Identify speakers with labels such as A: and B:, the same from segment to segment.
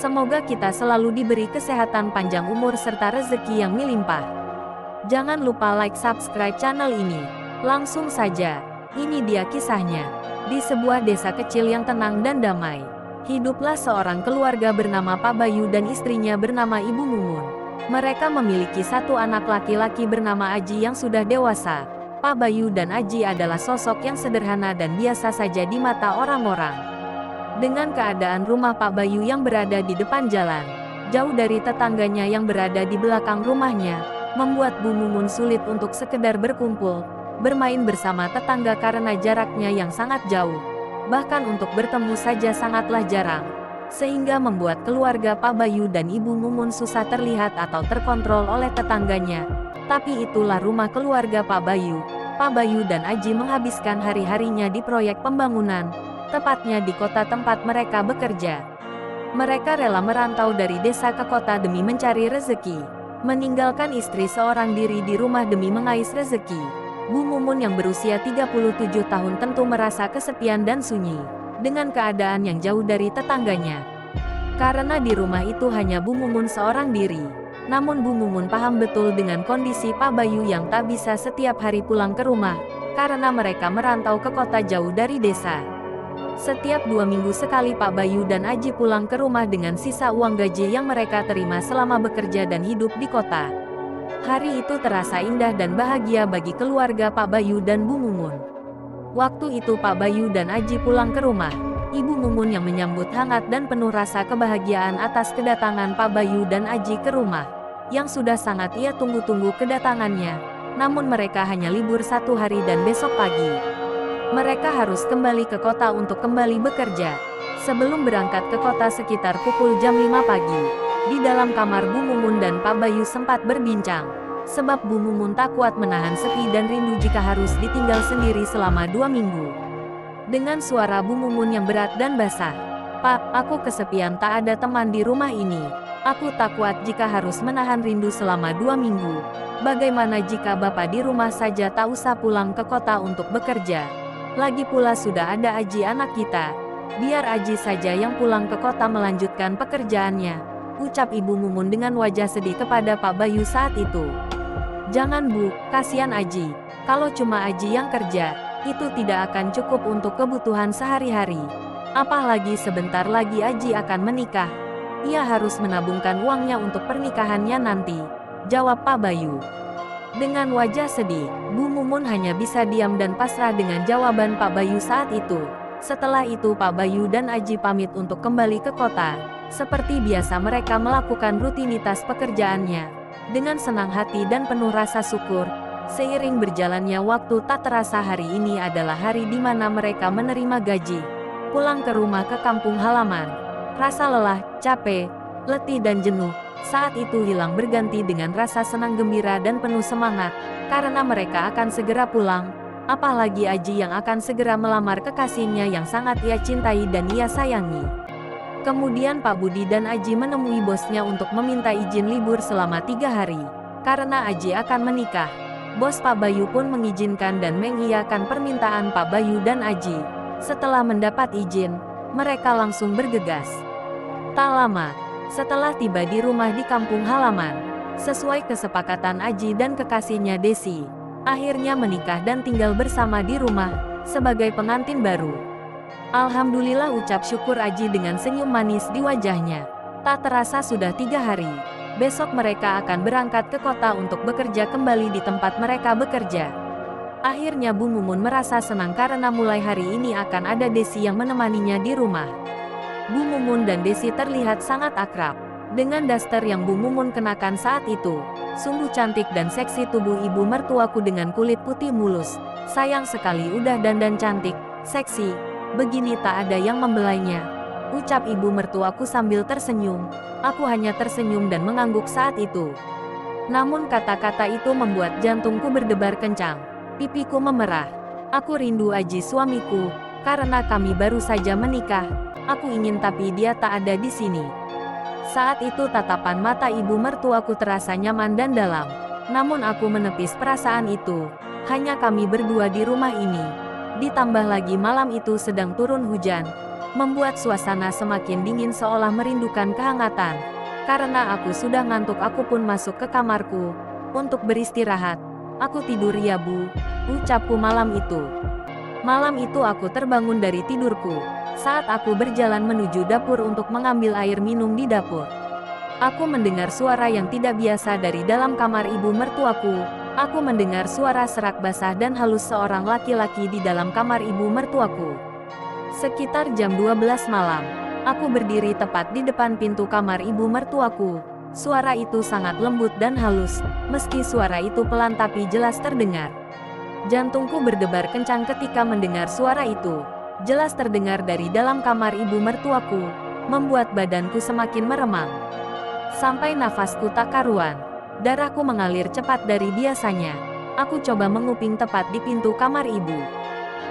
A: Semoga kita selalu diberi kesehatan panjang umur serta rezeki yang melimpah. Jangan lupa like subscribe channel ini. Langsung saja, ini dia kisahnya. Di sebuah desa kecil yang tenang dan damai, hiduplah seorang keluarga bernama Pak Bayu dan istrinya bernama Ibu Mumun. Mereka memiliki satu anak laki-laki bernama Aji yang sudah dewasa. Pak Bayu dan Aji adalah sosok yang sederhana dan biasa saja di mata orang-orang. Dengan keadaan rumah Pak Bayu yang berada di depan jalan, jauh dari tetangganya yang berada di belakang rumahnya, membuat Bu Mumun sulit untuk sekedar berkumpul, bermain bersama tetangga karena jaraknya yang sangat jauh. Bahkan untuk bertemu saja sangatlah jarang, sehingga membuat keluarga Pak Bayu dan Ibu Mumun susah terlihat atau terkontrol oleh tetangganya. Tapi itulah rumah keluarga Pak Bayu. Pak Bayu dan Aji menghabiskan hari-harinya di proyek pembangunan, tepatnya di kota tempat mereka bekerja. Mereka rela merantau dari desa ke kota demi mencari rezeki, meninggalkan istri seorang diri di rumah demi mengais rezeki. Bu Mumun yang berusia 37 tahun tentu merasa kesepian dan sunyi, dengan keadaan yang jauh dari tetangganya. Karena di rumah itu hanya Bu Mumun seorang diri. Namun Bu Mumun paham betul dengan kondisi Pak Bayu yang tak bisa setiap hari pulang ke rumah, karena mereka merantau ke kota jauh dari desa. Setiap 2 minggu sekali Pak Bayu dan Aji pulang ke rumah dengan sisa uang gaji yang mereka terima selama bekerja dan hidup di kota. Hari itu terasa indah dan bahagia bagi keluarga Pak Bayu dan Bu Mumun. Waktu itu Pak Bayu dan Aji pulang ke rumah. Ibu Mumun yang menyambut hangat dan penuh rasa kebahagiaan atas kedatangan Pak Bayu dan Aji ke rumah, yang sudah sangat ia tunggu-tunggu kedatangannya. Namun mereka hanya libur 1 hari dan besok pagi mereka harus kembali ke kota untuk kembali bekerja. Sebelum berangkat ke kota sekitar pukul jam 5 pagi, di dalam kamar Bu Mumun dan Pak Bayu sempat berbincang. Sebab Bu Mumun tak kuat menahan sepi dan rindu jika harus ditinggal sendiri selama 2 minggu. Dengan suara Bu Mumun yang berat dan basah, "Pak, aku kesepian, tak ada teman di rumah ini. Aku tak kuat jika harus menahan rindu selama 2 minggu. Bagaimana jika Bapak di rumah saja, tak usah pulang ke kota untuk bekerja? Lagi pula sudah ada Aji anak kita. Biar Aji saja yang pulang ke kota melanjutkan pekerjaannya," ucap Ibu Mumun dengan wajah sedih kepada Pak Bayu saat itu. "Jangan Bu, kasihan Aji. Kalau cuma Aji yang kerja, itu tidak akan cukup untuk kebutuhan sehari-hari. Apalagi sebentar lagi Aji akan menikah. Ia harus menabungkan uangnya untuk pernikahannya nanti," jawab Pak Bayu. Dengan wajah sedih, Bu Mumun hanya bisa diam dan pasrah dengan jawaban Pak Bayu saat itu. Setelah itu Pak Bayu dan Aji pamit untuk kembali ke kota. Seperti biasa mereka melakukan rutinitas pekerjaannya, dengan senang hati dan penuh rasa syukur. Seiring berjalannya waktu, tak terasa hari ini adalah hari di mana mereka menerima gaji. Pulang ke rumah ke kampung halaman, rasa lelah, capek, letih dan jenuh saat itu hilang berganti dengan rasa senang gembira dan penuh semangat, karena mereka akan segera pulang. Apalagi Aji yang akan segera melamar kekasihnya yang sangat ia cintai dan ia sayangi. Kemudian Pak Budi dan Aji menemui bosnya untuk meminta izin libur selama 3 hari, karena Aji akan menikah. Bos Pak Bayu pun mengizinkan dan mengiyakan permintaan Pak Bayu dan Aji. Setelah mendapat izin, mereka langsung bergegas. Tak lama setelah tiba di rumah di kampung halaman, sesuai kesepakatan Aji dan kekasihnya Desi, akhirnya menikah dan tinggal bersama di rumah sebagai pengantin baru. Alhamdulillah, ucap syukur Aji dengan senyum manis di wajahnya. Tak terasa sudah 3 hari, besok mereka akan berangkat ke kota untuk bekerja kembali di tempat mereka bekerja. Akhirnya Bu Mumun merasa senang karena mulai hari ini akan ada Desi yang menemaninya di rumah. Bu Mumun dan Desi terlihat sangat akrab. Dengan daster yang Bu Mumun kenakan saat itu, sungguh cantik dan seksi tubuh ibu mertuaku dengan kulit putih mulus. Sayang sekali udah dandan cantik, seksi, begini tak ada yang membelainya, ucap ibu mertuaku sambil tersenyum. Aku hanya tersenyum dan mengangguk saat itu. Namun kata-kata itu membuat jantungku berdebar kencang. Pipiku memerah. Aku rindu Aji suamiku, karena kami baru saja menikah. Aku ingin tapi dia tak ada di sini. Saat itu tatapan mata ibu mertuaku terasa nyaman dan dalam. Namun aku menepis perasaan itu. Hanya kami berdua di rumah ini. Ditambah lagi malam itu sedang turun hujan. membuat suasana semakin dingin seolah merindukan kehangatan. Karena aku sudah ngantuk, aku pun masuk ke kamarku untuk beristirahat. Aku tidur ya Bu, ucapku malam itu. Malam itu aku terbangun dari tidurku saat aku berjalan menuju dapur untuk mengambil air minum di dapur. Aku mendengar suara yang tidak biasa dari dalam kamar ibu mertuaku. Aku mendengar suara serak basah dan halus seorang laki-laki di dalam kamar ibu mertuaku. Sekitar jam 12 malam, aku berdiri tepat di depan pintu kamar ibu mertuaku. Suara itu sangat lembut dan halus, meski suara itu pelan tapi jelas terdengar. Jantungku berdebar kencang ketika mendengar suara itu. Jelas terdengar dari dalam kamar ibu mertuaku, membuat badanku semakin meremang. Sampai nafasku tak karuan. Darahku mengalir cepat dari biasanya. Aku coba menguping tepat di pintu kamar ibu.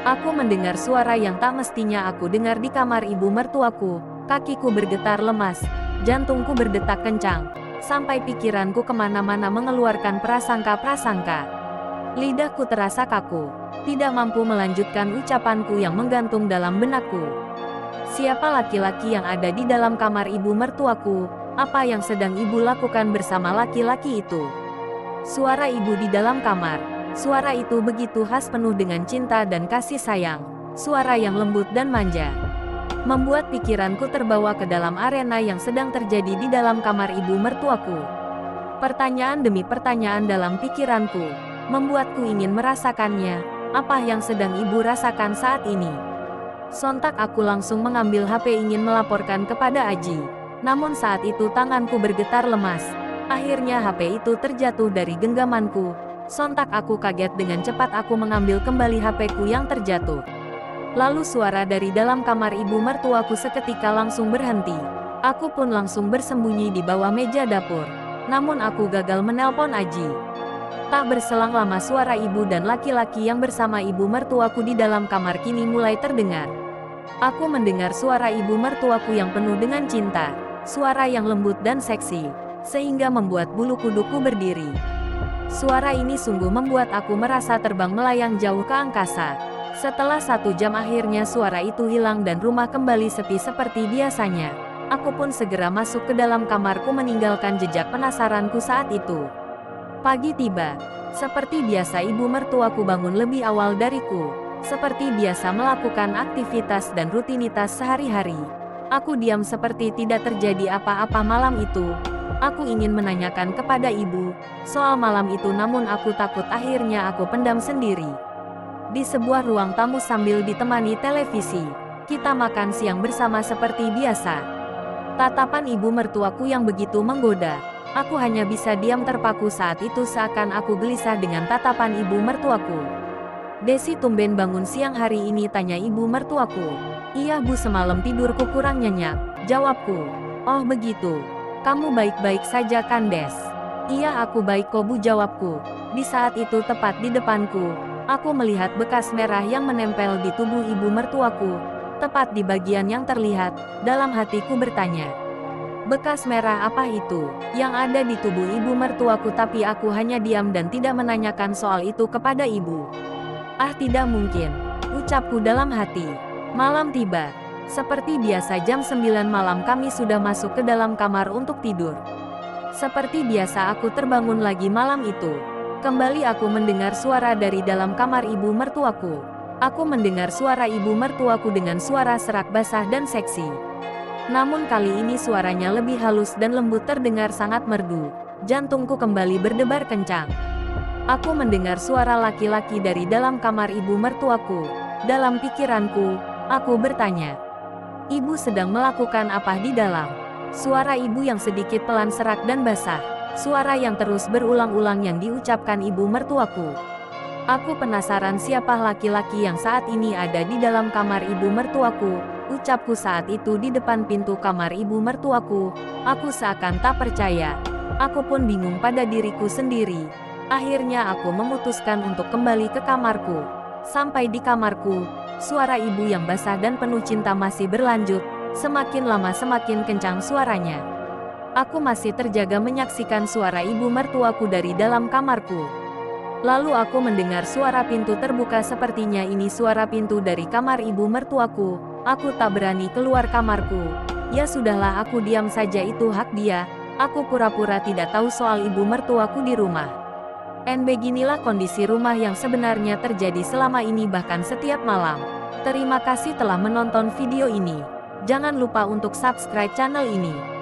A: Aku mendengar suara yang tak mestinya aku dengar di kamar ibu mertuaku. Kakiku bergetar lemas, jantungku berdetak kencang, sampai pikiranku kemana-mana mengeluarkan prasangka-prasangka. Lidahku terasa kaku, tidak mampu melanjutkan ucapanku yang menggantung dalam benakku. Siapa laki-laki yang ada di dalam kamar ibu mertuaku? Apa yang sedang ibu lakukan bersama laki-laki itu? Suara ibu di dalam kamar. Suara itu begitu khas, penuh dengan cinta dan kasih sayang. Suara yang lembut dan manja, membuat pikiranku terbawa ke dalam arena yang sedang terjadi di dalam kamar ibu mertuaku. Pertanyaan demi pertanyaan dalam pikiranku, membuatku ingin merasakannya. Apa yang sedang ibu rasakan saat ini? Sontak aku langsung mengambil HP ingin melaporkan kepada Aji. Namun saat itu tanganku bergetar lemas. Akhirnya HP itu terjatuh dari genggamanku. Sontak aku kaget, dengan cepat aku mengambil kembali HP-ku yang terjatuh. Lalu suara dari dalam kamar ibu mertuaku seketika langsung berhenti. Aku pun langsung bersembunyi di bawah meja dapur. Namun aku gagal menelpon Aji. Tak berselang lama suara ibu dan laki-laki yang bersama ibu mertuaku di dalam kamar kini mulai terdengar. Aku mendengar suara ibu mertuaku yang penuh dengan cinta. Suara yang lembut dan seksi, sehingga membuat bulu kuduku berdiri. Suara ini sungguh membuat aku merasa terbang melayang jauh ke angkasa. Setelah 1 jam akhirnya suara itu hilang dan rumah kembali sepi seperti biasanya. Aku pun segera masuk ke dalam kamarku meninggalkan jejak penasaranku saat itu. Pagi tiba. Seperti biasa ibu mertuaku bangun lebih awal dariku. Seperti biasa melakukan aktivitas dan rutinitas sehari-hari. Aku diam seperti tidak terjadi apa-apa malam itu. Aku ingin menanyakan kepada ibu soal malam itu, namun aku takut. Akhirnya aku pendam sendiri. Di sebuah ruang tamu sambil ditemani televisi, kita makan siang bersama seperti biasa. Tatapan ibu mertuaku yang begitu menggoda. Aku hanya bisa diam terpaku saat itu, seakan aku gelisah dengan tatapan ibu mertuaku. Desi, tumben bangun siang hari ini, tanya ibu mertuaku. Iya Bu, semalam tidurku kurang nyenyak, jawabku. Oh begitu. Kamu baik-baik saja kan Des? Iya aku baik kok Bu, jawabku. Di saat itu tepat di depanku, aku melihat bekas merah yang menempel di tubuh ibu mertuaku. Tepat di bagian yang terlihat, dalam hatiku bertanya. Bekas merah apa itu yang ada di tubuh ibu mertuaku? Tapi aku hanya diam dan tidak menanyakan soal itu kepada ibu. Ah tidak mungkin, ucapku dalam hati. Malam tiba. Seperti biasa jam 9 malam kami sudah masuk ke dalam kamar untuk tidur. Seperti biasa aku terbangun lagi malam itu. Kembali aku mendengar suara dari dalam kamar ibu mertuaku. Aku mendengar suara ibu mertuaku dengan suara serak basah dan seksi. Namun kali ini suaranya lebih halus dan lembut, terdengar sangat merdu. Jantungku kembali berdebar kencang. Aku mendengar suara laki-laki dari dalam kamar ibu mertuaku. Dalam pikiranku, aku bertanya. Ibu sedang melakukan apa di dalam? Suara ibu yang sedikit pelan, serak dan basah. Suara yang terus berulang-ulang yang diucapkan ibu mertuaku. Aku penasaran siapa laki-laki yang saat ini ada di dalam kamar ibu mertuaku. Ucapku saat itu di depan pintu kamar ibu mertuaku. Aku seakan tak percaya. Aku pun bingung pada diriku sendiri. Akhirnya aku memutuskan untuk kembali ke kamarku. Sampai di kamarku, suara ibu yang basah dan penuh cinta masih berlanjut. Semakin lama semakin kencang suaranya. Aku masih terjaga menyaksikan suara ibu mertuaku dari dalam kamarku. Lalu aku mendengar suara pintu terbuka, sepertinya ini suara pintu dari kamar ibu mertuaku. Aku tak berani keluar kamarku. Ya sudahlah, aku diam saja, itu hak dia. Aku pura-pura tidak tahu soal ibu mertuaku di rumah. Beginilah kondisi rumah yang sebenarnya terjadi selama ini, bahkan setiap malam. Terima kasih telah menonton video ini. Jangan lupa untuk subscribe channel ini.